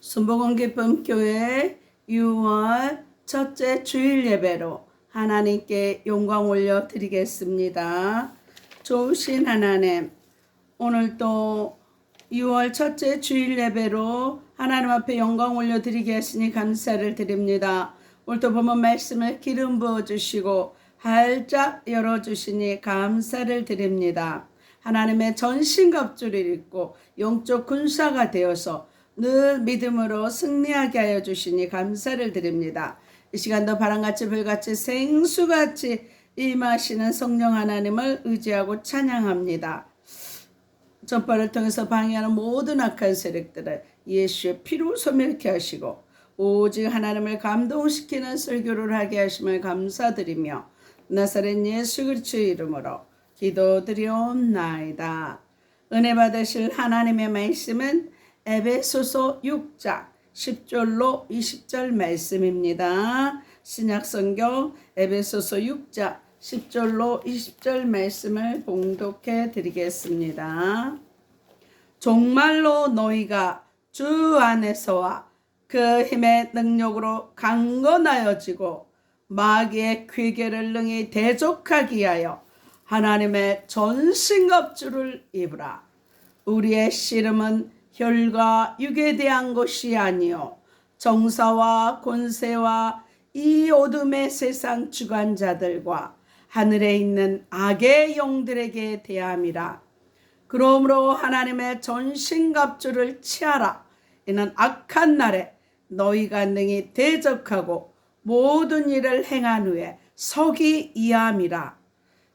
순복음 기쁨 교회 6월 첫째 주일 예배로 하나님께 영광 올려 드리겠습니다. 좋으신 하나님, 오늘도 6월 첫째 주일 예배로 하나님 앞에 영광 올려 드리게 하시니 감사를 드립니다. 오늘도 본문 말씀을 기름 부어 주시고 활짝 열어 주시니 감사를 드립니다. 하나님의 전신갑주를 입고 영적 군사가 되어서 늘 믿음으로 승리하게 하여 주시니 감사를 드립니다. 이 시간도 바람같이 불같이 생수같이 임하시는 성령 하나님을 의지하고 찬양합니다. 전파를 통해서 방해하는 모든 악한 세력들을 예수의 피로 소멸케 하시고 오직 하나님을 감동시키는 설교를 하게 하심을 감사드리며 나사렛 예수 그리스도의 이름으로 기도드리옵나이다. 은혜 받으실 하나님의 말씀은 에베소서 6장 10절로 20절 말씀입니다. 신약성경 에베소서 6장 10절로 20절 말씀을 봉독해 드리겠습니다. 정말로 너희가 주 안에서와 그 힘의 능력으로 강건하여지고 마귀의 괴계를 능히 대적하기 위하여 하나님의 전신갑주를 입으라. 우리의 씨름은 혈과 육에 대한 것이 아니요 정사와 권세와 이 어둠의 세상 주관자들과 하늘에 있는 악의 영들에게 대함이라. 그러므로 하나님의 전신갑주를 취하라. 이는 악한 날에 너희가 능히 대적하고 모든 일을 행한 후에 서기 이함이라.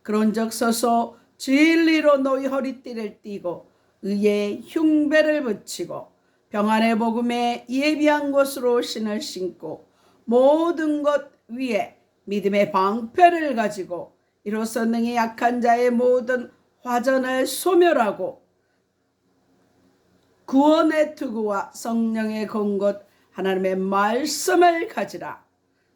그런즉 서서 진리로 너희 허리띠를 띠고 의의 흉배를 붙이고 평안의 복음에 예비한 것으로 신을 신고 모든 것 위에 믿음의 방패를 가지고 이로써 능히 약한 자의 모든 화전을 소멸하고 구원의 투구와 성령의 공것 하나님의 말씀을 가지라.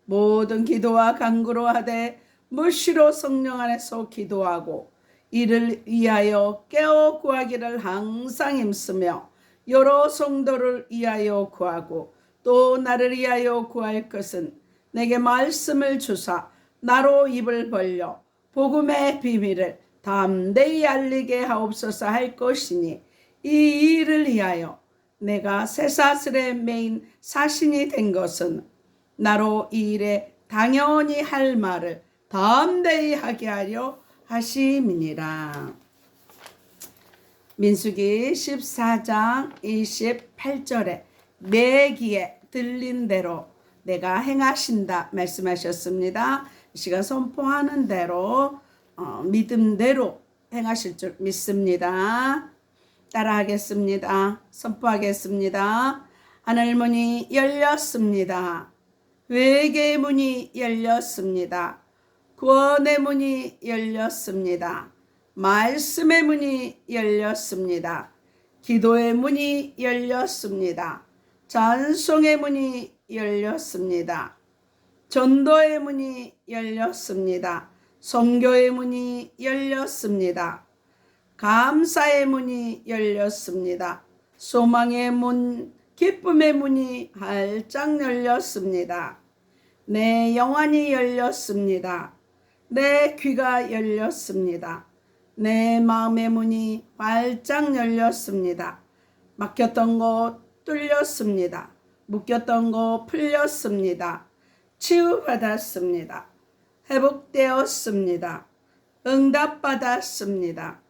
모든 기도와 간구로 하되 무시로 성령 안에서 기도하고 이를 위하여 깨어 구하기를 항상 힘쓰며 여러 성도를 위하여 구하고 또 나를 위하여 구할 것은 내게 말씀을 주사 나로 입을 벌려 복음의 비밀을 담대히 알리게 하옵소서 할 것이니 이 일을 위하여 내가 쇠사슬에 매인 사신이 된 것은 나로 이 일에 당연히 할 말을 담대히 하게 하려 하심이니라. 민수기 14장 28절에 내 귀에 들린 대로 내가 행하신다 말씀하셨습니다. 이 시간 선포하는 대로 믿음대로 행하실 줄 믿습니다. 따라하겠습니다. 선포하겠습니다. 하늘 문이 열렸습니다. 회개의 문이 열렸습니다. 구원의 문이 열렸습니다. 말씀의 문이 열렸습니다. 기도의 문이 열렸습니다. 찬송의 문이 열렸습니다. 전도의 문이 열렸습니다. 선교의 문이 열렸습니다. 감사의 문이 열렸습니다. 소망의 문, 기쁨의 문이 활짝 열렸습니다. 내 영안이 열렸습니다. 내 귀가 열렸습니다. 내 마음의 문이 활짝 열렸습니다. 막혔던 것 뚫렸습니다. 묶였던 것 풀렸습니다. 치유받았습니다. 회복되었습니다. 응답받았습니다.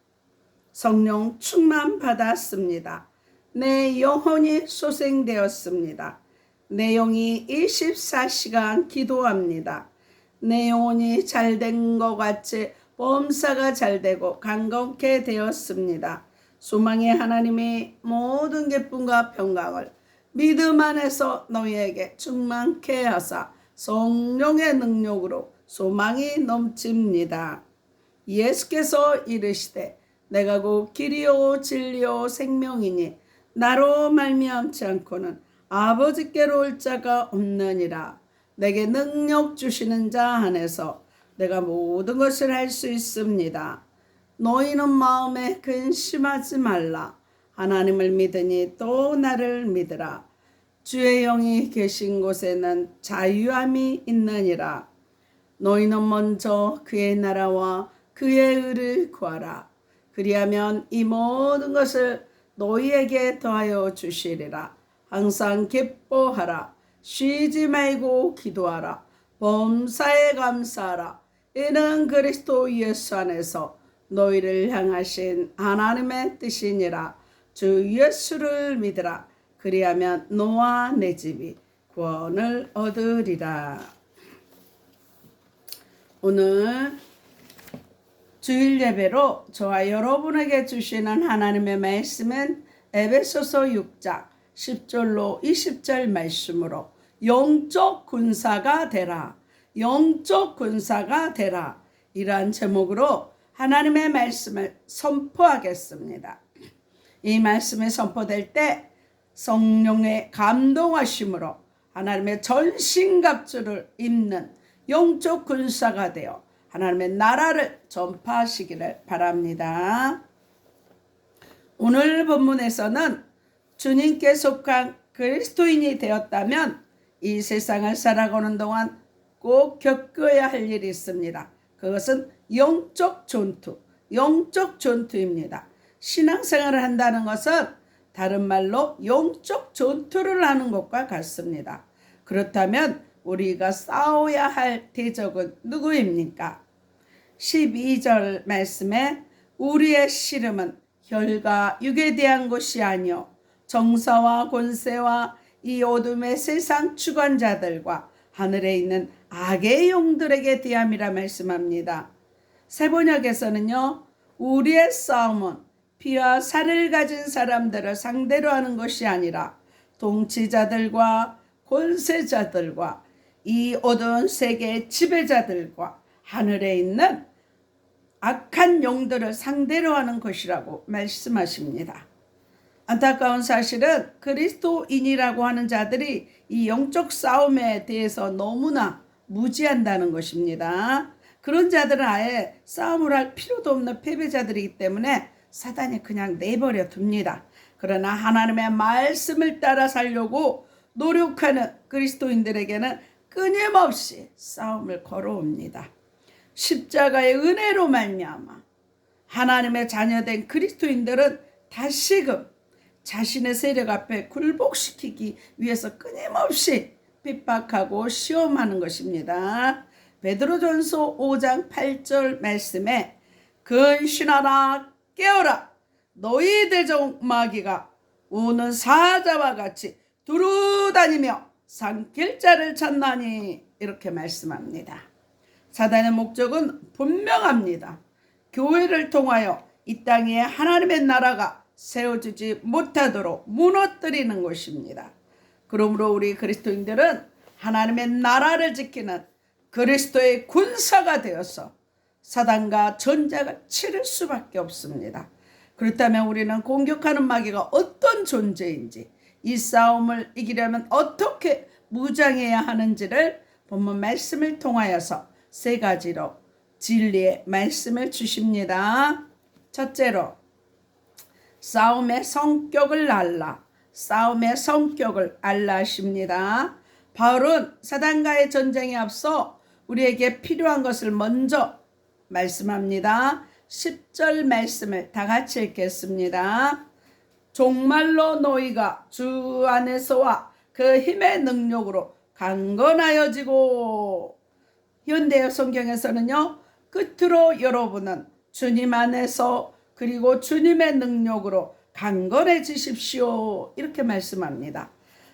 성령 충만받았습니다. 내 영혼이 소생되었습니다. 내 영이 24시간 기도합니다. 내 영혼이 잘된 것 같이 범사가 잘되고 강건케 되었습니다. 소망의 하나님이 모든 기쁨과 평강을 믿음 안에서 너희에게 충만케 하사 성령의 능력으로 소망이 넘칩니다. 예수께서 이르시되 내가 곧 길이요 진리요 생명이니 나로 말미암지 않고는 아버지께로 올 자가 없느니라. 내게 능력 주시는 자 안에서 내가 모든 것을 할 수 있습니다. 너희는 마음에 근심하지 말라. 하나님을 믿으니 또 나를 믿으라. 주의 영이 계신 곳에는 자유함이 있느니라. 너희는 먼저 그의 나라와 그의 의를 구하라. 그리하면 이 모든 것을 너희에게 더하여 주시리라. 항상 기뻐하라. 쉬지 말고 기도하라. 범사에 감사하라. 이는 그리스도 예수 안에서 너희를 향하신 하나님의 뜻이니라. 주 예수를 믿으라. 그리하면 너와 내 집이 구원을 얻으리라. 오늘 주일 예배로 저와 여러분에게 주시는 하나님의 말씀은 에베소서 6장 10절로 20절 말씀으로 영적 군사가 되라. 영적 군사가 되라. 이러한 제목으로 하나님의 말씀을 선포하겠습니다. 이 말씀이 선포될 때 성령의 감동하심으로 하나님의 전신갑주를 입는 영적 군사가 되어 하나님의 나라를 전파하시기를 바랍니다. 오늘 본문에서는 주님께 속한 그리스도인이 되었다면 이 세상을 살아가는 동안 꼭 겪어야 할 일이 있습니다. 그것은 영적 전투, 영적 전투입니다. 신앙생활을 한다는 것은 다른 말로 영적 전투를 하는 것과 같습니다. 그렇다면 우리가 싸워야 할 대적은 누구입니까? 12절 말씀에 우리의 씨름은 혈과 육에 대한 것이 아니요 정사와 권세와 이 어둠의 세상 주관자들과 하늘에 있는 악의 영들에게 대함이라 말씀합니다. 세번역에서는요, 우리의 싸움은 피와 살을 가진 사람들을 상대로 하는 것이 아니라 통치자들과 권세자들과 이 어두운 세계의 지배자들과 하늘에 있는 악한 영들을 상대로 하는 것이라고 말씀하십니다. 안타까운 사실은 그리스도인이라고 하는 자들이 이 영적 싸움에 대해서 너무나 무지한다는 것입니다. 그런 자들은 아예 싸움을 할 필요도 없는 패배자들이기 때문에 사단이 그냥 내버려 둡니다. 그러나 하나님의 말씀을 따라 살려고 노력하는 그리스도인들에게는 끊임없이 싸움을 걸어옵니다. 십자가의 은혜로 말미암아 하나님의 자녀된 그리스도인들은 다시금 자신의 세력 앞에 굴복시키기 위해서 끊임없이 핍박하고 시험하는 것입니다. 베드로전서 5장 8절 말씀에 근신하라 깨어라 너희 대적 마귀가 우는 사자와 같이 두루다니며 산길자를 찾나니 이렇게 말씀합니다. 사단의 목적은 분명합니다. 교회를 통하여 이 땅에 하나님의 나라가 세워지지 못하도록 무너뜨리는 것입니다. 그러므로 우리 그리스도인들은 하나님의 나라를 지키는 그리스도의 군사가 되어서 사단과 전쟁을 치를 수밖에 없습니다. 그렇다면 우리는 공격하는 마귀가 어떤 존재인지, 이 싸움을 이기려면 어떻게 무장해야 하는지를 본문 말씀을 통하여서 세 가지로 진리의 말씀을 주십니다. 첫째로 싸움의 성격을 알라. 싸움의 성격을 알라 하십니다. 바울은 사단과의 전쟁에 앞서 우리에게 필요한 것을 먼저 말씀합니다. 10절 말씀을 다 같이 읽겠습니다. 종말로 너희가 주 안에서와 그 힘의 능력으로 강건하여지고. 현대 성경에서는요, 끝으로 여러분은 주님 안에서 그리고 주님의 능력으로 강건해지십시오 이렇게 말씀합니다.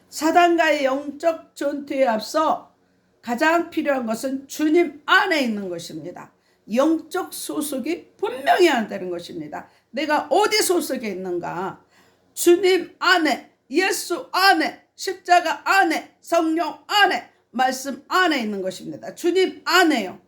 사단과의 영적 전투에 앞서 가장 필요한 것은 주님 안에 있는 것입니다. 영적 소속이 분명히 한다는 것입니다. 내가 어디 소속에 있는가? 주님 안에, 예수 안에, 십자가 안에, 성령 안에, 말씀 안에 있는 것입니다. 주님 안에요.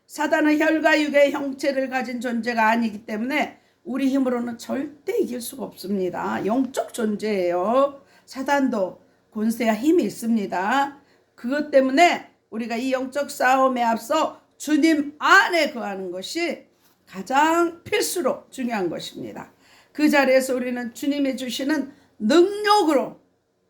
사단은 혈과 육의 형체를 가진 존재가 아니기 때문에 우리 힘으로는 절대 이길 수가 없습니다. 영적 존재예요. 사단도 권세와 힘이 있습니다. 그것 때문에 우리가 이 영적 싸움에 앞서 주님 안에 거하는 것이 가장 필수로 중요한 것입니다. 그 자리에서 우리는 주님이 주시는 능력으로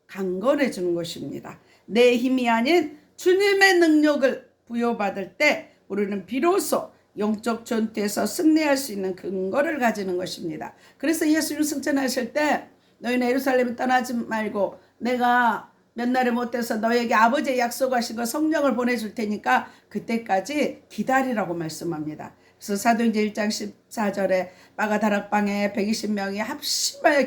강건해 주는 것입니다. 내 힘이 아닌 주님의 능력을 부여받을 때 우리는 비로소 영적 전투에서 승리할 수 있는 근거를 가지는 것입니다. 그래서 예수님 승천하실 때 너희는 예루살렘을 떠나지 말고 내가 몇 날에 못해서 너에게 아버지의 약속하신 거 성령을 보내줄 테니까 그때까지 기다리라고 말씀합니다. 그래서 사도행전 1장 14절에 마가다락방에 120명이 합심하여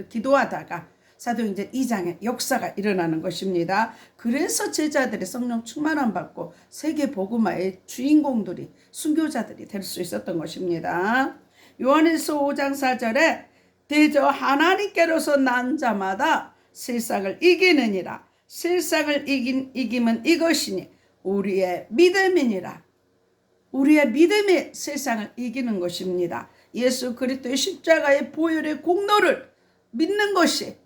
기도하다가 사도행전 2장에 역사가 일어나는 것입니다. 그래서 제자들이 성령 충만함 받고 세계 복음화의 주인공들이 순교자들이 될 수 있었던 것입니다. 요한일서 5장 4절에 대저 하나님께로서 난 자마다 세상을 이기느니라. 세상을 이김은 이것이니 우리의 믿음이니라. 우리의 믿음이 세상을 이기는 것입니다. 예수 그리스도의 십자가의 보혈의 공로를 믿는 것이,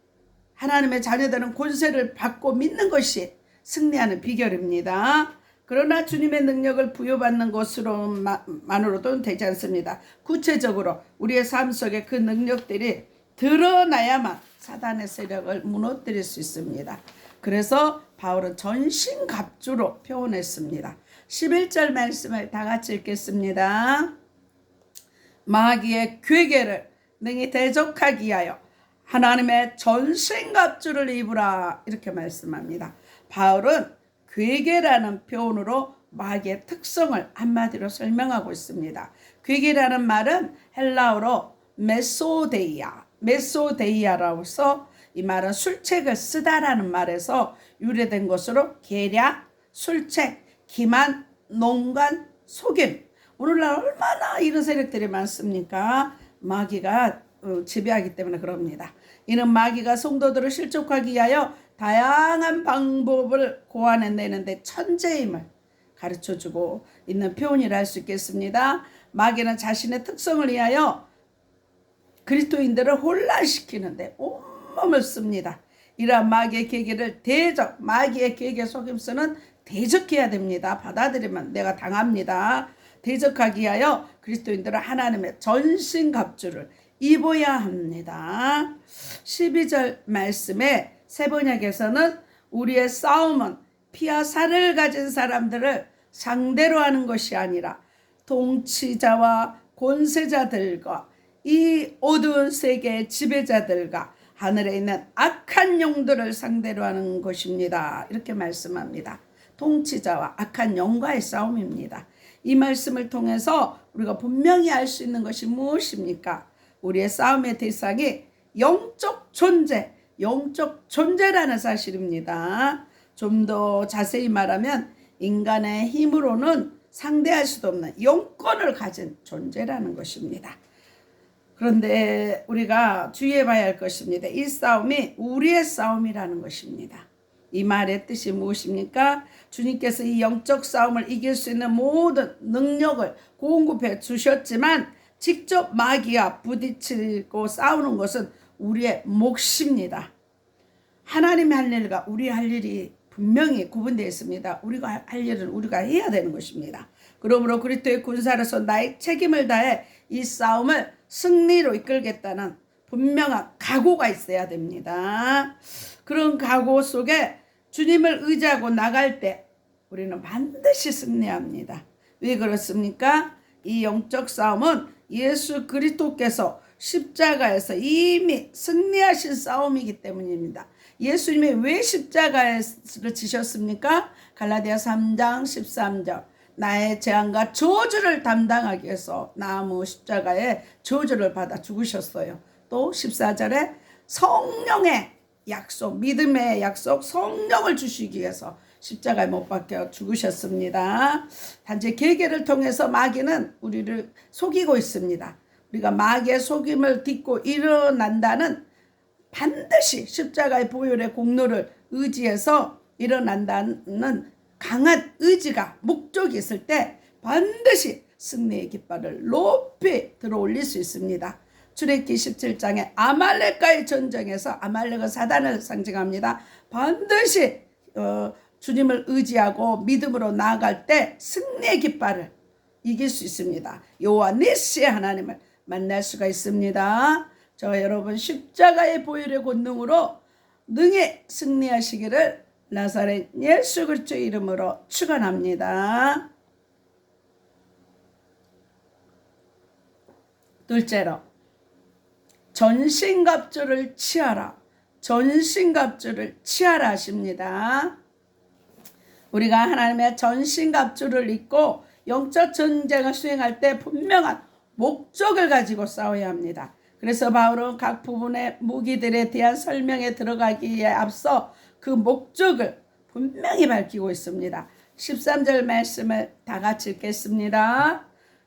하나님의 자녀들은 권세를 받고 믿는 것이 승리하는 비결입니다. 그러나 주님의 능력을 부여받는 것으로만으로도 되지 않습니다. 구체적으로 우리의 삶 속에 그 능력들이 드러나야만 사단의 세력을 무너뜨릴 수 있습니다. 그래서 바울은 전신갑주로 표현했습니다. 11절 말씀을 다 같이 읽겠습니다. 마귀의 괴계를 능히 대적하기 위하여 하나님의 전신갑주를 입으라, 이렇게 말씀합니다. 바울은 괴계라는 표현으로 마귀의 특성을 한마디로 설명하고 있습니다. 괴계라는 말은 헬라어로 메소데이아라고 해서 이 말은 술책을 쓰다라는 말에서 유래된 것으로 계략, 술책, 기만, 농간, 속임. 오늘날 얼마나 이런 세력들이 많습니까? 마귀가 지배하기 때문에 그럽니다. 이는 마귀가 성도들을 실족하기 위하여 다양한 방법을 고안해내는데 천재임을 가르쳐주고 있는 표현이라 할 수 있겠습니다. 마귀는 자신의 특성을 위하여 그리스도인들을 혼란시키는데 온몸을 씁니다. 이러한 마귀의 계계를 마귀의 계계 속임수는 대적해야 됩니다. 받아들이면 내가 당합니다. 대적하기 위하여 그리스도인들은 하나님의 전신갑주를 입어야 합니다. 12절 말씀에 세번역에서는 우리의 싸움은 피와 살을 가진 사람들을 상대로 하는 것이 아니라 통치자와 권세자들과 이 어두운 세계의 지배자들과 하늘에 있는 악한 영들을 상대로 하는 것입니다. 이렇게 말씀합니다. 통치자와 악한 영과의 싸움입니다. 이 말씀을 통해서 우리가 분명히 알 수 있는 것이 무엇입니까? 우리의 싸움의 대상이 영적 존재라는 사실입니다. 좀 더 자세히 말하면 인간의 힘으로는 상대할 수도 없는 영권을 가진 존재라는 것입니다. 그런데 우리가 주의해 봐야 할 것입니다. 이 싸움이 우리의 싸움이라는 것입니다. 이 말의 뜻이 무엇입니까? 주님께서 이 영적 싸움을 이길 수 있는 모든 능력을 공급해 주셨지만 직접 마귀와 부딪히고 싸우는 것은 우리의 몫입니다. 하나님이 할 일과 우리 할 일이 분명히 구분되어 있습니다. 우리가 할 일은 우리가 해야 되는 것입니다. 그러므로 그리스도의 군사로서 나의 책임을 다해 이 싸움을 승리로 이끌겠다는 분명한 각오가 있어야 됩니다. 그런 각오 속에 주님을 의지하고 나갈 때 우리는 반드시 승리합니다. 왜 그렇습니까? 이 영적 싸움은 예수 그리스도께서 십자가에서 이미 승리하신 싸움이기 때문입니다. 예수님이 왜 십자가를 지셨습니까? 갈라디아 3장 13절 나의 재앙과 저주를 담당하기 위해서 나무 십자가에 저주를 받아 죽으셨어요. 또 14절에 성령의 약속, 믿음의 약속, 성령을 주시기 위해서 십자가에 못 박혀 죽으셨습니다. 단지 계계를 통해서 마귀는 우리를 속이고 있습니다. 우리가 마귀의 속임을 딛고 일어난다는, 반드시 십자가의 보혈의 공로를 의지해서 일어난다는 강한 의지가, 목적이 있을 때 반드시 승리의 깃발을 높이 들어 올릴 수 있습니다. 출애굽기 17장에 아말렉과의 전쟁에서, 아말렉은 사단을 상징합니다. 반드시 주님을 의지하고 믿음으로 나아갈 때 승리의 깃발을 이길 수 있습니다. 여호와 니시의 하나님을 만날 수가 있습니다. 저 여러분, 십자가의 보혈의 권능으로 능히 승리하시기를 나사렛 예수 그리스도 이름으로 축원합니다. 둘째로 전신갑주를 취하라. 전신갑주를 취하라 하십니다. 우리가 하나님의 전신갑주를 입고 영적 전쟁을 수행할 때 분명한 목적을 가지고 싸워야 합니다. 그래서 바울은 각 부분의 무기들에 대한 설명에 들어가기에 앞서 그 목적을 분명히 밝히고 있습니다. 13절 말씀을 다 같이 읽겠습니다.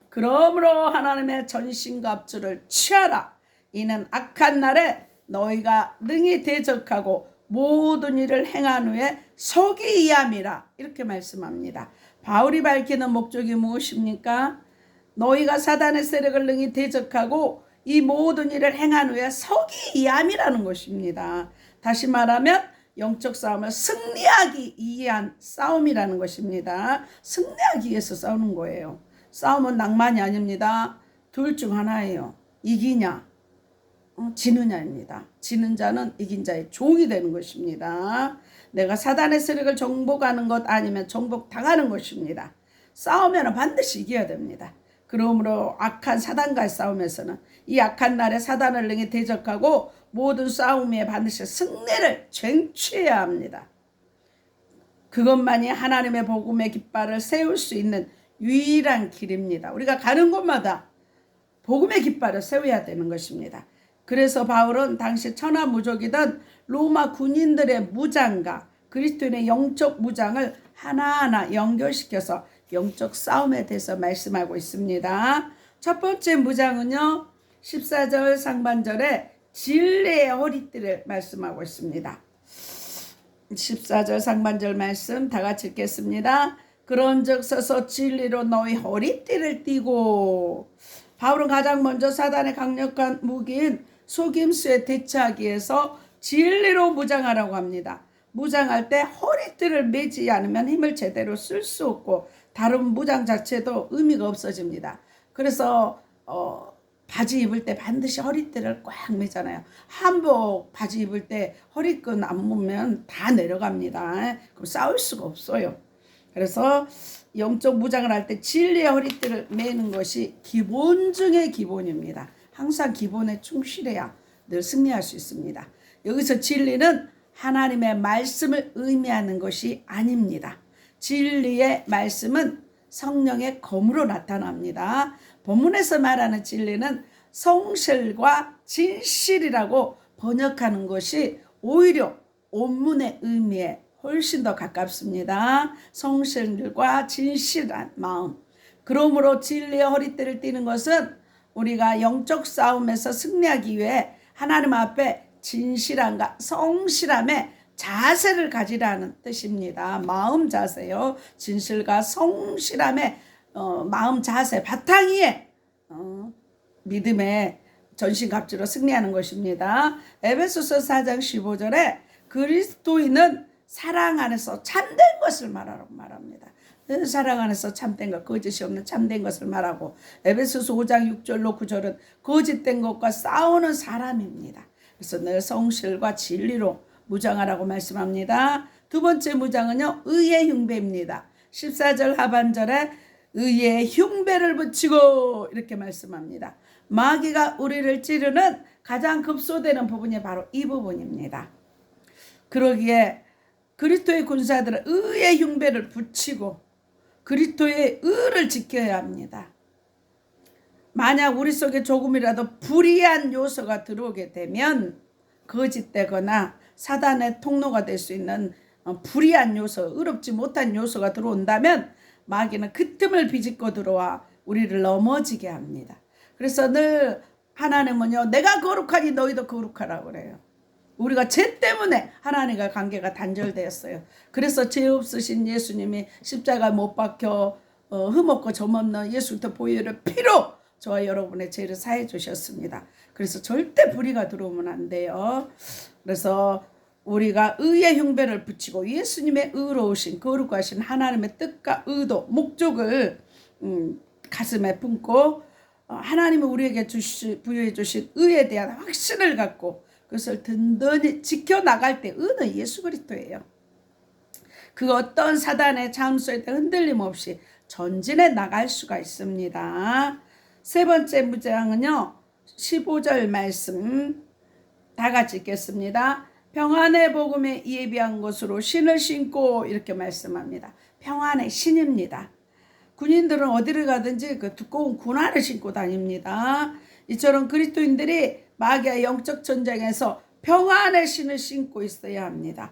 그러므로 하나님의 전신갑주를 취하라. 이는 악한 날에 너희가 능히 대적하고 모든 일을 행한 후에 서기 이함이라. 이렇게 말씀합니다. 바울이 밝히는 목적이 무엇입니까? 너희가 사단의 세력을 능히 대적하고 이 모든 일을 행한 후에 서기 이함이라는 것입니다. 다시 말하면 영적 싸움을 승리하기 위한 싸움이라는 것입니다. 승리하기 위해서 싸우는 거예요. 싸움은 낭만이 아닙니다. 둘 중 하나예요. 이기냐 지느냐입니다. 지는 자는 이긴 자의 종이 되는 것입니다. 내가 사단의 세력을 정복하는 것 아니면 정복당하는 것입니다. 싸우면 반드시 이겨야 됩니다. 그러므로 악한 사단과의 싸움에서는 이 악한 날에 사단을 능히 대적하고 모든 싸움에 반드시 승리를 쟁취해야 합니다. 그것만이 하나님의 복음의 깃발을 세울 수 있는 유일한 길입니다. 우리가 가는 곳마다 복음의 깃발을 세워야 되는 것입니다. 그래서 바울은 당시 천하무적이던 로마 군인들의 무장과 그리스도인의 영적 무장을 하나하나 연결시켜서 영적 싸움에 대해서 말씀하고 있습니다. 첫 번째 무장은요, 14절 상반절에 진리의 허리띠를 말씀하고 있습니다. 14절 상반절 말씀 다 같이 읽겠습니다. 그런즉 서서 진리로 너희 허리띠를 띠고. 바울은 가장 먼저 사단의 강력한 무기인 속임수에 대처하기 위해서 진리로 무장하라고 합니다. 무장할 때 허리띠를 매지 않으면 힘을 제대로 쓸 수 없고 다른 무장 자체도 의미가 없어집니다. 그래서 바지 입을 때 반드시 허리띠를 꽉 매잖아요. 한복 바지 입을 때 허리끈 안 매면 다 내려갑니다. 그럼 싸울 수가 없어요. 그래서 영적 무장을 할 때 진리의 허리띠를 매는 것이 기본 중의 기본입니다. 항상 기본에 충실해야 늘 승리할 수 있습니다. 여기서 진리는 하나님의 말씀을 의미하는 것이 아닙니다. 진리의 말씀은 성령의 검으로 나타납니다. 본문에서 말하는 진리는 성실과 진실이라고 번역하는 것이 오히려 원문의 의미에 훨씬 더 가깝습니다. 성실과 진실한 마음. 그러므로 진리의 허리띠를 띠는 것은 우리가 영적 싸움에서 승리하기 위해 하나님 앞에 진실함과 성실함의 자세를 가지라는 뜻입니다. 마음 자세요. 진실과 성실함의 마음 자세 바탕 위에 믿음의 전신갑주로 승리하는 것입니다. 에베소서 4장 15절에 그리스도인은 사랑 안에서 참된 것을 말하라고 말합니다. 사랑 안에서 참된 것, 거짓이 없는 참된 것을 말하고, 에베소서 5장 6절로 9절은 거짓된 것과 싸우는 사람입니다. 그래서 늘 성실과 진리로 무장하라고 말씀합니다. 두 번째 무장은요, 의의 흉배입니다. 14절 하반절에 의의 흉배를 붙이고 이렇게 말씀합니다. 마귀가 우리를 찌르는 가장 급소되는 부분이 바로 이 부분입니다. 그러기에 그리스도의 군사들은 의의 흉배를 붙이고 그리스도의 의를 지켜야 합니다. 만약 우리 속에 조금이라도 불의한 요소가 들어오게 되면 거짓되거나 사단의 통로가 될 수 있는 불의한 요소, 의롭지 못한 요소가 들어온다면 마귀는 그 틈을 비집고 들어와 우리를 넘어지게 합니다. 그래서 늘 하나님은요, 내가 거룩하니 너희도 거룩하라고 그래요. 우리가 죄 때문에 하나님과 관계가 단절되었어요. 그래서 죄 없으신 예수님이 십자가에 못 박혀 흠없고 점없는 예수 그리스도 보혈의 피로 저와 여러분의 죄를 사해 주셨습니다. 그래서 절대 불의가 들어오면 안 돼요. 그래서 우리가 의의 흉배를 붙이고 예수님의 의로우신 거룩하신 하나님의 뜻과 의도, 목적을 가슴에 품고 하나님이 우리에게 부여해 주신 의에 대한 확신을 갖고 그것을 든든히 지켜나갈 때 은은 예수 그리스도예요. 그 어떤 사단의 잠수에 흔들림 없이 전진해 나갈 수가 있습니다. 세 번째 문장은요. 15절 말씀 다 같이 읽겠습니다. 평안의 복음에 예비한 것으로 신을 신고 이렇게 말씀합니다. 평안의 신입니다. 군인들은 어디를 가든지 그 두꺼운 군화를 신고 다닙니다. 이처럼 그리스도인들이 마귀의 영적 전쟁에서 평안의 신을 신고 있어야 합니다.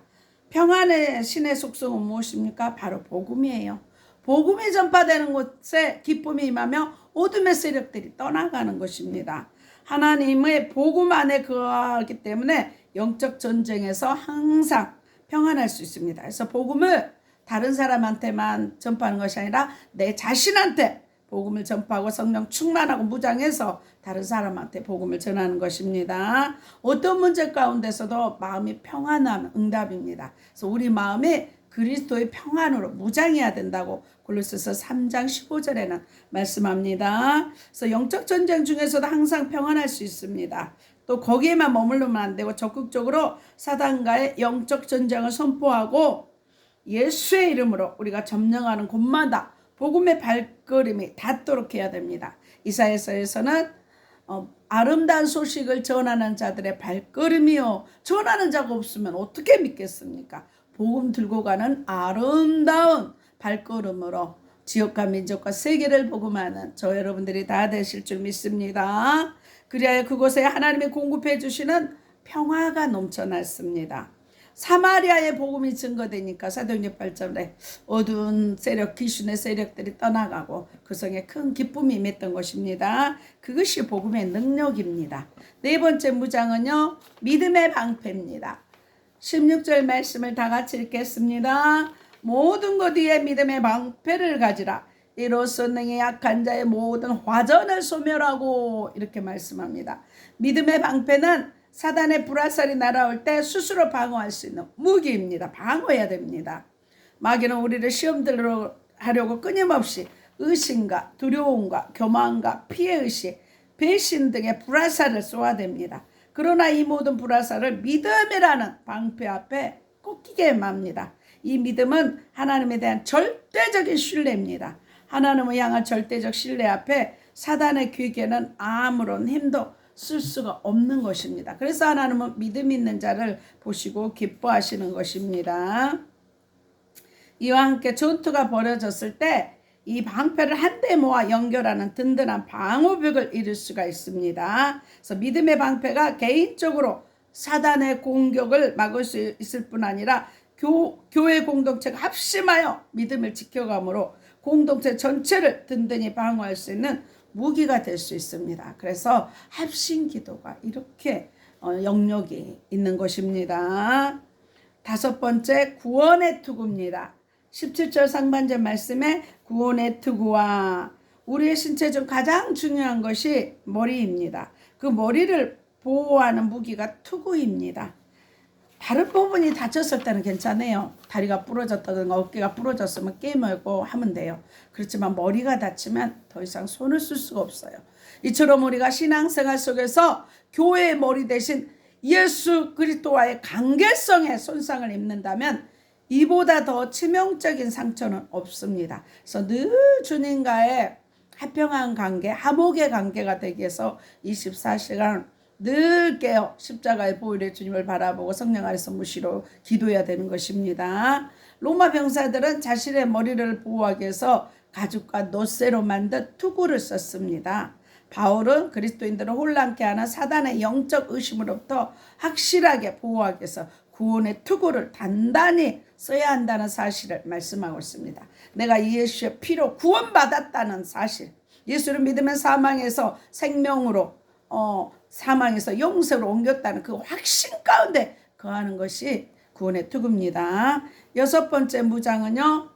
평안의 신의 속성은 무엇입니까? 바로 복음이에요. 복음이 전파되는 곳에 기쁨이 임하며 어둠의 세력들이 떠나가는 것입니다. 하나님의 복음 안에 거하기 때문에 영적 전쟁에서 항상 평안할 수 있습니다. 그래서 복음을 다른 사람한테만 전파하는 것이 아니라 내 자신한테 복음을 전파하고 성령 충만하고 무장해서 다른 사람한테 복음을 전하는 것입니다. 어떤 문제 가운데서도 마음이 평안한 응답입니다. 그래서 우리 마음이 그리스도의 평안으로 무장해야 된다고 골로새서 3장 15절에는 말씀합니다. 그래서 영적 전쟁 중에서도 항상 평안할 수 있습니다. 또 거기에만 머물르면 안 되고 적극적으로 사단과의 영적 전쟁을 선포하고 예수의 이름으로 우리가 점령하는 곳마다 복음의 발걸음이 닿도록 해야 됩니다. 이사야서에서는 아름다운 소식을 전하는 자들의 발걸음이요. 전하는 자가 없으면 어떻게 믿겠습니까? 복음 들고 가는 아름다운 발걸음으로 지역과 민족과 세계를 복음하는 저 여러분들이 다 되실 줄 믿습니다. 그래야 그곳에 하나님이 공급해 주시는 평화가 넘쳐났습니다. 사마리아의 복음이 증거되니까 사도행전 8절에 어두운 세력, 귀신의 세력들이 떠나가고 그 성에 큰 기쁨이 임했던 것입니다. 그것이 복음의 능력입니다. 네 번째 무장은요, 믿음의 방패입니다. 16절 말씀을 다 같이 읽겠습니다. 모든 것 위에 믿음의 방패를 가지라. 이로써 능히 약한 자의 모든 화전을 소멸하고 이렇게 말씀합니다. 믿음의 방패는 사단의 불화살이 날아올 때 스스로 방어할 수 있는 무기입니다. 방어해야 됩니다. 마귀는 우리를 시험 들으려 하려고 끊임없이 의심과 두려움과 교만과 피해의식, 배신 등의 불화살을 쏘아댑니다. 그러나 이 모든 불화살을 믿음이라는 방패 앞에 꺾이게 맙니다. 이 믿음은 하나님에 대한 절대적인 신뢰입니다. 하나님을 향한 절대적 신뢰 앞에 사단의 귀에는 아무런 힘도 쓸 수가 없는 것입니다. 그래서 하나님은 믿음 있는 자를 보시고 기뻐하시는 것입니다. 이와 함께 전투가 벌어졌을 때 이 방패를 한데 모아 연결하는 든든한 방어벽을 이룰 수가 있습니다. 그래서 믿음의 방패가 개인적으로 사단의 공격을 막을 수 있을 뿐 아니라 교회 공동체가 합심하여 믿음을 지켜가므로 공동체 전체를 든든히 방어할 수 있는 무기가 될 수 있습니다. 그래서 합심 기도가 이렇게 영역이 있는 것입니다. 다섯 번째, 구원의 투구입니다. 17절 상반절 말씀에 구원의 투구와 우리의 신체 중 가장 중요한 것이 머리입니다. 그 머리를 보호하는 무기가 투구입니다. 다른 부분이 다쳤을 때는 괜찮아요. 다리가 부러졌다든가 어깨가 부러졌으면 깨물고 하면 돼요. 그렇지만 머리가 다치면 더 이상 손을 쓸 수가 없어요. 이처럼 우리가 신앙생활 속에서 교회의 머리 대신 예수 그리스도와의 관계성에 손상을 입는다면 이보다 더 치명적인 상처는 없습니다. 그래서 늘 주님과의 화평한 관계, 화목의 관계가 되기 위해서 24시간 늘 깨어 십자가의 보혈의 주님을 바라보고 성령 안에서 무시로 기도해야 되는 것입니다. 로마 병사들은 자신의 머리를 보호하기 위해서 가죽과 놋쇠로 만든 투구를 썼습니다. 바울은 그리스도인들을 혼란케 하는 사단의 영적 의심으로부터 확실하게 보호하기 위해서 구원의 투구를 단단히 써야 한다는 사실을 말씀하고 있습니다. 내가 예수의 피로 구원받았다는 사실, 예수를 믿으면 사망에서 생명으로 사망에서 용서로 옮겼다는 그 확신 가운데 거하는 것이 구원의 투구입니다. 여섯 번째 무장은요,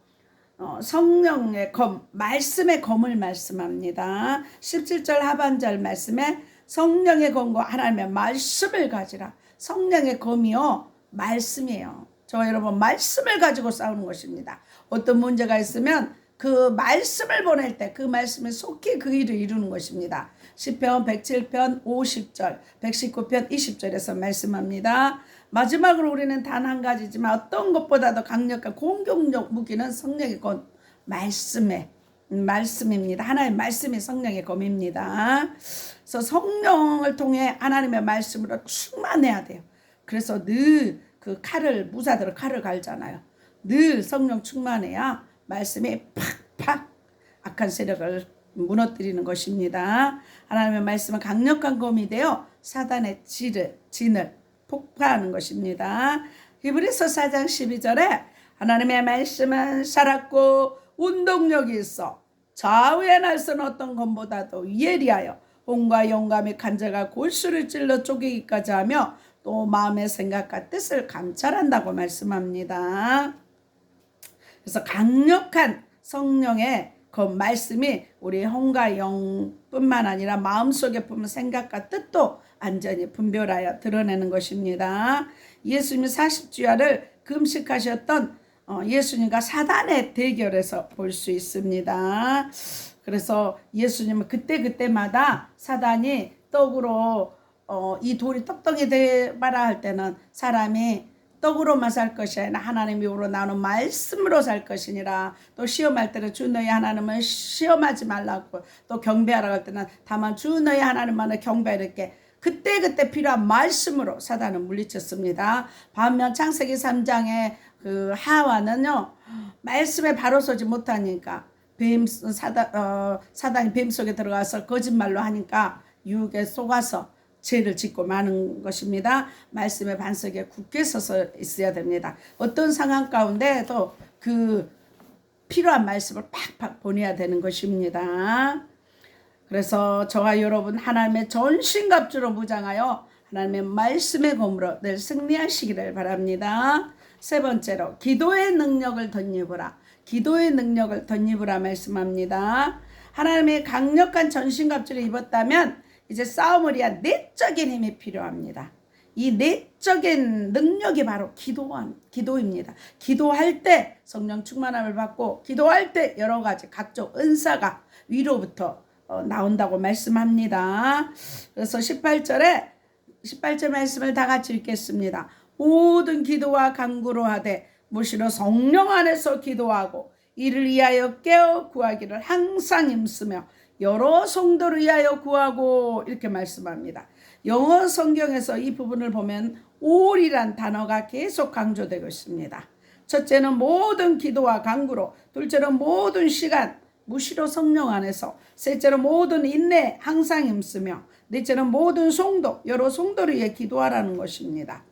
성령의 검, 말씀의 검을 말씀합니다. 17절 하반절 말씀에 성령의 검과 하나님의 말씀을 가지라. 성령의 검이요, 말씀이에요. 저 여러분, 말씀을 가지고 싸우는 것입니다. 어떤 문제가 있으면 그 말씀을 보낼 때 그 말씀에 속히 그 일을 이루는 것입니다. 시편 107편 50절, 119편 20절에서 말씀합니다. 마지막으로 우리는 단 한 가지지만 어떤 것보다도 강력한 공격력 무기는 성령의 곧 말씀입니다. 하나님의 말씀이 성령의 검입니다. 그래서 성령을 통해 하나님의 말씀으로 충만해야 돼요. 그래서 늘 그 무사들은 칼을 갈잖아요. 늘 성령 충만해야 말씀이 팍팍 악한 세력을 무너뜨리는 것입니다. 하나님의 말씀은 강력한 검이 되어 사단의 진을 폭파하는 것입니다. 히브리서 4장 12절에 하나님의 말씀은 살았고 운동력이 있어 좌우에 날선 어떤 검보다도 예리하여 혼과 영감의 간자가 골수를 찔러 쪼개기까지 하며 또 마음의 생각과 뜻을 감찰한다고 말씀합니다. 그래서 강력한 성령의 그 말씀이 우리 혼과 영뿐만 아니라 마음속에 품은 생각과 뜻도 완전히 분별하여 드러내는 것입니다. 예수님이 40주야를 금식하셨던 예수님과 사단의 대결에서 볼 수 있습니다. 그래서 예수님은 그때마다 사단이 떡으로 이 돌이 떡덩이 되봐라 할 때는 사람이 떡으로만 살 것이 아니라 하나님 입으로 나오는 말씀으로 살 것이니라. 또 시험할 때는 주 너희 하나님은 시험하지 말라고, 또 경배하라고 할 때는 다만 주 너희 하나님만을 경배하게 그때 필요한 말씀으로 사단은 물리쳤습니다. 반면 창세기 3장의 그 하와는요, 말씀에 바로 서지 못하니까 사단이 뱀 속에 들어가서 거짓말로 하니까 유혹에 속아서 죄를 짓고 마는 것입니다. 말씀의 반석에 굳게 서서 있어야 됩니다. 어떤 상황 가운데도 그 필요한 말씀을 팍팍 보내야 되는 것입니다. 그래서 저와 여러분 하나님의 전신갑주로 무장하여 하나님의 말씀의 검으로 늘 승리하시기를 바랍니다. 세 번째로 기도의 능력을 덧입으라. 기도의 능력을 덧입으라 말씀합니다. 하나님의 강력한 전신갑주를 입었다면 이제 싸움을 위한 내적인 힘이 필요합니다. 이 내적인 능력이 바로 기도입니다. 기도할 때 성령 충만함을 받고 기도할 때 여러 가지 각종 은사가 위로부터 나온다고 말씀합니다. 그래서 18절 말씀을 다 같이 읽겠습니다. 모든 기도와 간구로 하되 무시로 성령 안에서 기도하고 이를 위하여 깨어 구하기를 항상 힘쓰며 여러 성도를 위하여 구하고 이렇게 말씀합니다. 영어 성경에서 이 부분을 보면 all이란 단어가 계속 강조되고 있습니다. 첫째는 모든 기도와 간구로, 둘째는 모든 시간 무시로 성령 안에서, 셋째는 모든 인내 항상 힘쓰며, 넷째는 모든 성도 여러 성도를 위해 기도하라는 것입니다.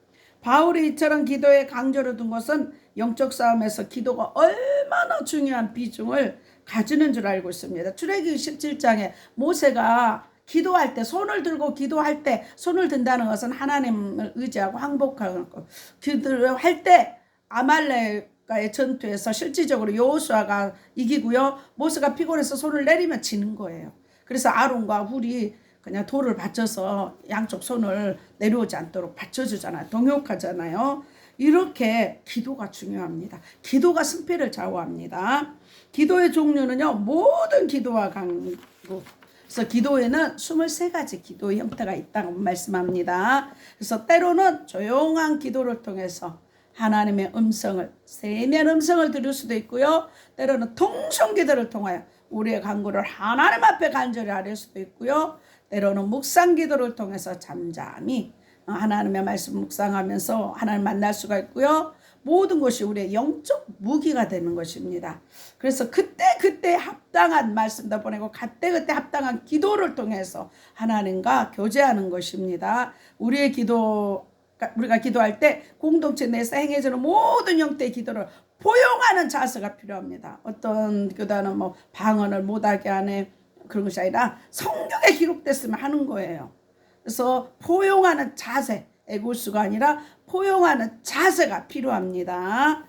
바울이 이처럼 기도에 강조를 둔 것은 영적 싸움에서 기도가 얼마나 중요한 비중을 가지는 줄 알고 있습니다. 출애굽기 17장에 모세가 기도할 때 손을 들고 기도할 때 손을 든다는 것은 하나님을 의지하고 항복하는 것. 기도를 할 때 아말렉과의 전투에서 실질적으로 여호수아가 이기고요. 모세가 피곤해서 손을 내리면 지는 거예요. 그래서 아론과 훌이 그냥 돌을 받쳐서 양쪽 손을 내려오지 않도록 받쳐주잖아요. 동역하잖아요. 이렇게 기도가 중요합니다. 기도가 승패를 좌우합니다. 기도의 종류는요, 모든 기도와 간구. 그래서 기도에는 23가지 기도의 형태가 있다고 말씀합니다. 그래서 때로는 조용한 기도를 통해서 하나님의 음성을, 세미한 음성을 들을 수도 있고요. 때로는 통성 기도를 통하여 우리의 간구를 하나님 앞에 간절히 아뢰을 수도 있고요. 때로는 묵상 기도를 통해서 잠잠히 하나님의 말씀 묵상하면서 하나님 만날 수가 있고요. 모든 것이 우리의 영적 무기가 되는 것입니다. 그래서 그때 합당한 말씀도 보내고 그때 합당한 기도를 통해서 하나님과 교제하는 것입니다. 우리가 기도할 때 공동체 내에서 행해지는 모든 형태의 기도를 포용하는 자세가 필요합니다. 어떤 교단은 방언을 못하게 하네 그런 것이 아니라 성경에 기록됐으면 하는 거예요. 그래서 포용하는 자세, 애고수가 아니라 포용하는 자세가 필요합니다.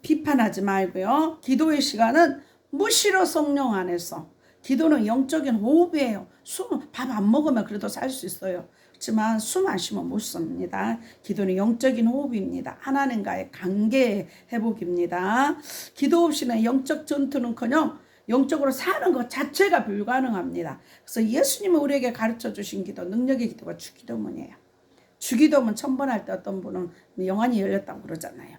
비판하지 말고요. 기도의 시간은 무시로 성령 안에서. 기도는 영적인 호흡이에요. 밥 안 먹으면 그래도 살 수 있어요. 그렇지만 숨 안 쉬면 못 삽니다. 기도는 영적인 호흡입니다. 하나님과의 관계 회복입니다. 기도 없이는 영적 전투는커녕 영적으로 사는 것 자체가 불가능합니다. 그래서 예수님이 우리에게 가르쳐 주신 기도, 능력의 기도가 주기도문이에요. 주기도문 1000번 할 때 어떤 분은 영안이 열렸다고 그러잖아요.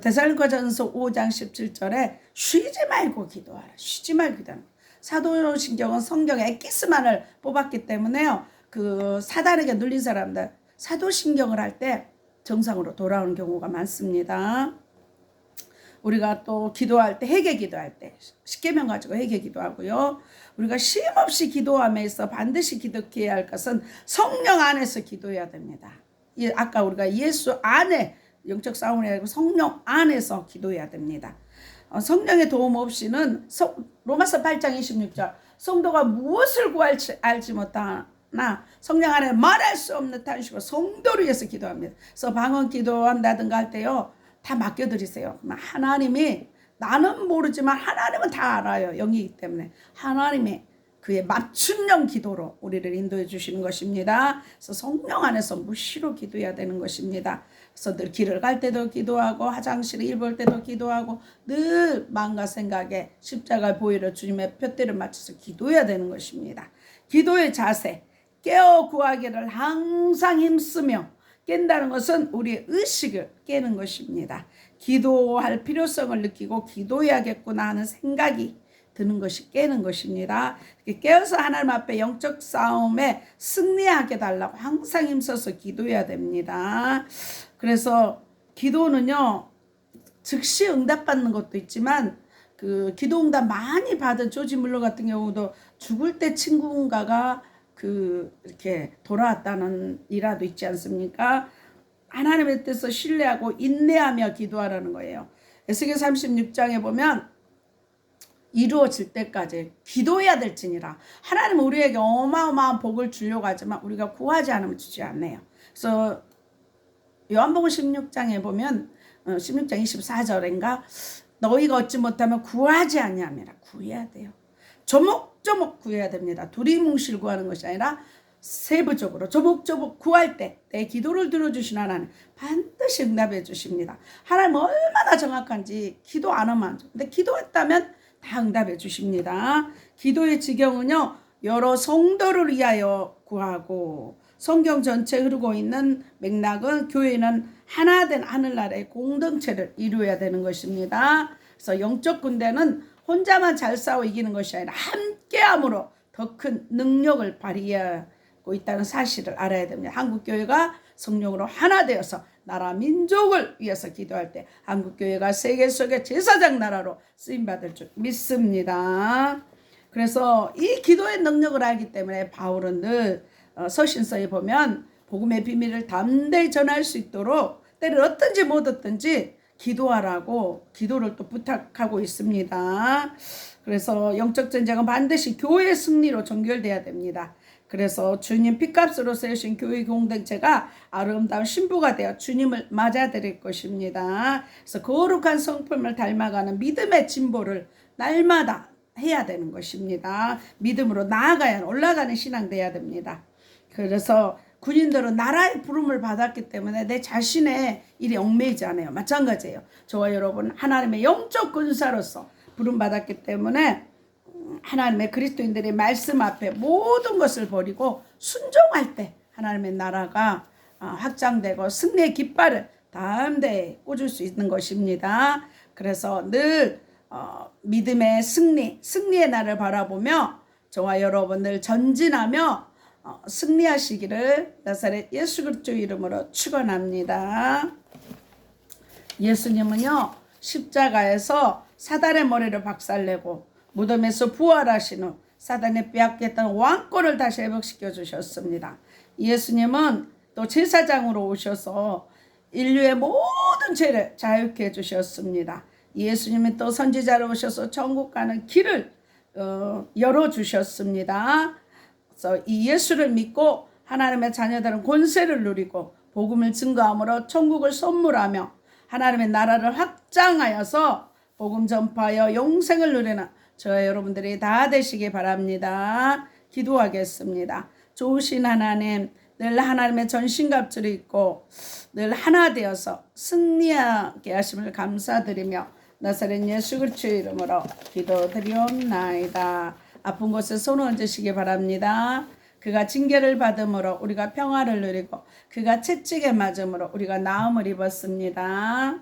데살로니가전서 5장 17절에 쉬지 말고 기도하라. 쉬지 말고 기도하라. 사도신경은 성경에 엑기스만을 뽑았기 때문에요. 그 사단에게 눌린 사람들 사도신경을 할 때 정상으로 돌아오는 경우가 많습니다. 우리가 또 기도할 때 회개 기도할 때 십계명 가지고 회개 기도하고요. 우리가 쉼없이 기도함에 있어 반드시 기도해야 할 것은 성령 안에서 기도해야 됩니다. 아까 우리가 예수 안에 영적 싸움을 해야 하고 성령 안에서 기도해야 됩니다. 성령의 도움 없이는 로마서 8장 26절 성도가 무엇을 구할지 알지 못하나 성령 안에 말할 수 없는 탄식으로 성도를 위해서 기도합니다. 그래서 방언 기도한다든가 할 때요. 다 맡겨드리세요. 하나님이 나는 모르지만 하나님은 다 알아요. 영이기 때문에 하나님의 그의 맞춤형 기도로 우리를 인도해 주시는 것입니다. 그래서 성령 안에서 무시로 기도해야 되는 것입니다. 그래서 늘 길을 갈 때도 기도하고 화장실에 일 볼 때도 기도하고 늘 마음과 생각에 십자가 보혈로 주님의 푯대를 맞춰서 기도해야 되는 것입니다. 기도의 자세 깨어 구하기를 항상 힘쓰며 깬다는 것은 우리의 의식을 깨는 것입니다. 기도할 필요성을 느끼고 기도해야겠구나 하는 생각이 드는 것이 깨는 것입니다. 깨어서 하나님 앞에 영적 싸움에 승리하게 달라고 항상 힘써서 기도해야 됩니다. 그래서 기도는요 즉시 응답받는 것도 있지만 그 기도 응답 많이 받은 조지 물러 같은 경우도 죽을 때 친구인가가 이렇게 돌아왔다는 일화도 있지 않습니까? 하나님의 뜻을 신뢰하고 인내하며 기도하라는 거예요. 에스겔 36장에 보면 이루어질 때까지 기도해야 될지니라. 하나님은 우리에게 어마어마한 복을 주려고 하지만 우리가 구하지 않으면 주지 않네요. 그래서 요한복음 16장에 보면 16장 24절인가 너희가 얻지 못하면 구하지 아니함이라. 구해야 돼요. 조목조목 구해야 됩니다. 두리뭉실 구하는 것이 아니라 세부적으로 조목조목 구할 때 내 기도를 들어주신 하나님 반드시 응답해 주십니다. 하나님 얼마나 정확한지 기도 안 하면 안 돼. 근데 기도했다면 다 응답해 주십니다. 기도의 지경은요 여러 성도를 위하여 구하고 성경 전체 흐르고 있는 맥락은 교회는 하나된 하늘나라의 공동체를 이루어야 되는 것입니다. 그래서 영적 군대는 혼자만 잘 싸워 이기는 것이 아니라 함께함으로 더 큰 능력을 발휘하고 있다는 사실을 알아야 됩니다. 한국교회가 성령으로 하나 되어서 나라 민족을 위해서 기도할 때 한국교회가 세계 속의 제사장 나라로 쓰임받을 줄 믿습니다. 그래서 이 기도의 능력을 알기 때문에 바울은 늘 서신서에 보면 복음의 비밀을 담대히 전할 수 있도록 때를 얻든지 못 얻든지 기도하라고 기도를 또 부탁하고 있습니다. 그래서 영적 전쟁은 반드시 교회의 승리로 종결돼야 됩니다. 그래서 주님 핏값으로 세우신 교회 공동체가 아름다운 신부가 되어 주님을 맞아들일 것입니다. 그래서 거룩한 성품을 닮아가는 믿음의 진보를 날마다 해야 되는 것입니다. 믿음으로 나아가야 올라가는 신앙 돼야 됩니다. 그래서 군인들은 나라의 부름을 받았기 때문에 내 자신의 일이 얽매이지 않아요. 마찬가지예요. 저와 여러분 하나님의 영적 군사로서 부름받았기 때문에 하나님의 그리스도인들의 말씀 앞에 모든 것을 버리고 순종할 때 하나님의 나라가 확장되고 승리의 깃발을 담대히 꽂을 수 있는 것입니다. 그래서 늘 믿음의 승리의 날을 바라보며 저와 여러분들 전진하며 승리하시기를 나사렛 예수 그리스도 이름으로 축원합니다. 예수님은요 십자가에서 사단의 머리를 박살내고 무덤에서 부활하신 후 사단의 빼앗겼던 왕권을 다시 회복시켜 주셨습니다. 예수님은 또 제사장으로 오셔서 인류의 모든 죄를 자유케 해 주셨습니다. 예수님은 또 선지자로 오셔서 천국 가는 길을 열어주셨습니다. 그래서 이 예수를 믿고 하나님의 자녀들은 권세를 누리고 복음을 증거함으로 천국을 선물하며 하나님의 나라를 확장하여서 복음 전파하여 영생을 누리는 저와 여러분들이 다 되시기 바랍니다. 기도하겠습니다. 좋으신 하나님, 늘 하나님의 전신갑주를 입고 늘 하나 되어서 승리하게 하심을 감사드리며 나사렛 예수 그리스도의 이름으로 기도드리옵나이다. 아픈 곳에 손을 얹으시기 바랍니다. 그가 징계를 받음으로 우리가 평화를 누리고 그가 채찍에 맞음으로 우리가 나음을 입었습니다.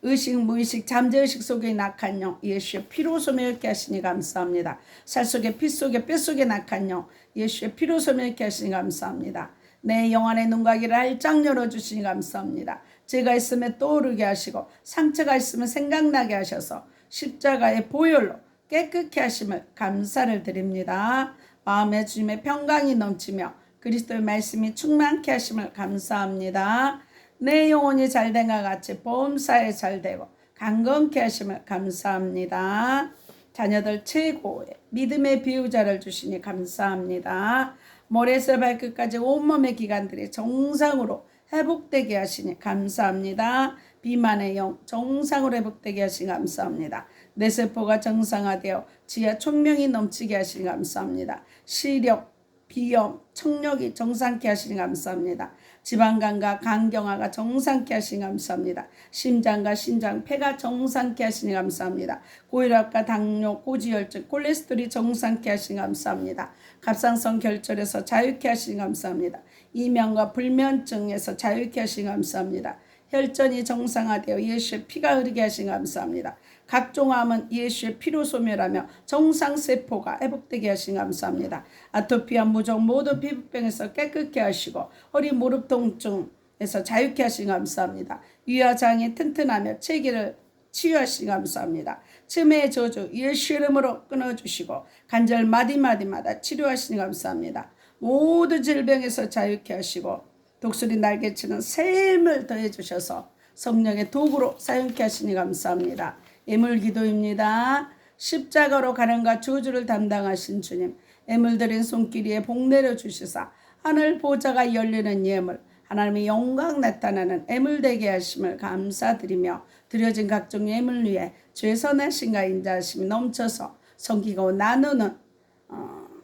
의식, 무의식, 잠재의식 속에 낙한 영 예수의 피로 소멸케 하시니 감사합니다. 살 속에 피 속에 뼈 속에 낙한 영 예수의 피로 소멸케 하시니 감사합니다. 내 영안의 눈가기를 활짝 열어주시니 감사합니다. 죄가 있으면 떠오르게 하시고 상처가 있으면 생각나게 하셔서 십자가의 보혈로 깨끗게 하심을 감사를 드립니다. 마음에 주님의 평강이 넘치며 그리스도의 말씀이 충만케 하심을 감사합니다. 내 영혼이 잘된 것 같이 보험사에 잘되고 강건케 하심을 감사합니다. 자녀들 최고의 믿음의 비유자를 주시니 감사합니다. 머리에서 발끝까지 온몸의 기관들이 정상으로 회복되게 하시니 감사합니다. 비만의 영 정상으로 회복되게 하시니 감사합니다. 뇌세포가 정상화되어 지하 총명이 넘치게 하시니 감사합니다. 시력, 비염, 청력이 정상케 하시니 감사합니다. 지방간과 간경화가 정상케 하시니 감사합니다. 심장과 신장, 폐가 정상케 하시니 감사합니다. 고혈압과 당뇨, 고지혈증, 콜레스테롤이 정상케 하시니 감사합니다. 갑상선 결절에서 자유케 하시니 감사합니다. 이명과 불면증에서 자유케 하시니 감사합니다. 혈전이 정상화되어 예수의 피가 흐르게 하시니 감사합니다. 각종 암은 예수의 피로 소멸하며 정상세포가 회복되게 하시니 감사합니다. 아토피와 무종 모든 피부병에서 깨끗게 하시고 허리 무릎 통증에서 자유케 하시니 감사합니다. 위와 장이 튼튼하며 체기를 치유하시니 감사합니다. 치매의 저주 예수 이름으로 끊어주시고 관절 마디마디마다 치료하시니 감사합니다. 모든 질병에서 자유케 하시고 독수리 날개치는 새 힘을 더해주셔서 성령의 도구로 사용케 하시니 감사합니다. 예물기도입니다. 십자가로 가는과 저주를 담당하신 주님, 예물드린 손길 위에 복 내려주시사 하늘 보좌가 열리는 예물, 하나님의 영광 나타나는 예물되게 하심을 감사드리며 드려진 각종 예물 위에 죄선하심과 인자하심이 넘쳐서 섬기고 나누는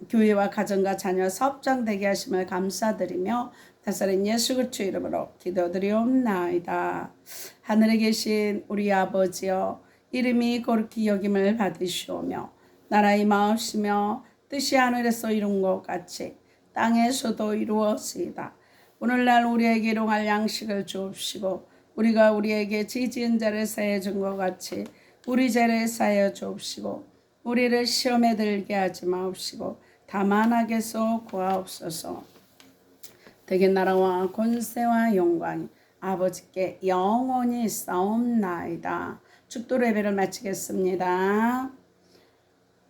교회와 가정과 자녀 사업장 되게 하심을 감사드리며 나사렛 예수 그리스도의 이름으로 기도드리옵나이다. 하늘에 계신 우리 아버지여, 이름이 거룩히 여김을 받으시오며 나라의 마옵시며 뜻이 하늘에서 이룬 것 같이 땅에서도 이루어지이다. 오늘날 우리에게 일용할 양식을 주옵시고 우리가 우리에게 지은 자를 사하여 준 것 같이 우리 죄를 사하여 주옵시고 우리를 시험에 들게 하지 마옵시고 다만 악에서 구하옵소서. 대개 나라와 권세와 영광이 아버지께 영원히 싸움나이다. 축도 예배를 마치겠습니다.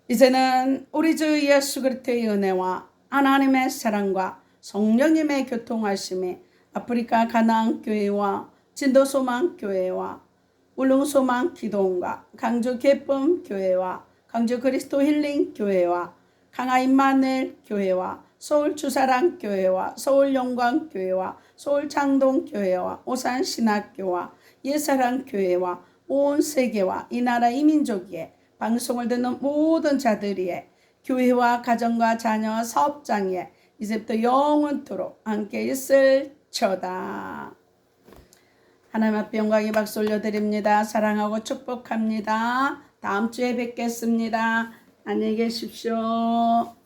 이제는 우리 주 예수 그리스도의 은혜와 하나님의 사랑과 성령님의 교통하심이 아프리카 가나안 교회와 진도 소망 교회와 울릉 소망 기도원과 강주 기쁨 교회와 강주 그리스도 힐링 교회와 강화 임마누엘 교회와 서울 주사랑 교회와 서울 영광 교회와 서울 창동 교회와 오산 신학교와 예사랑 교회와 온 세계와 이 나라 이민족에 방송을 듣는 모든 자들이에 교회와 가정과 자녀 사업장에 이제부터 영원토록 함께 있을처다. 하나님 앞에 영광의 박수 올려드립니다. 사랑하고 축복합니다. 다음 주에 뵙겠습니다. 안녕히 계십시오.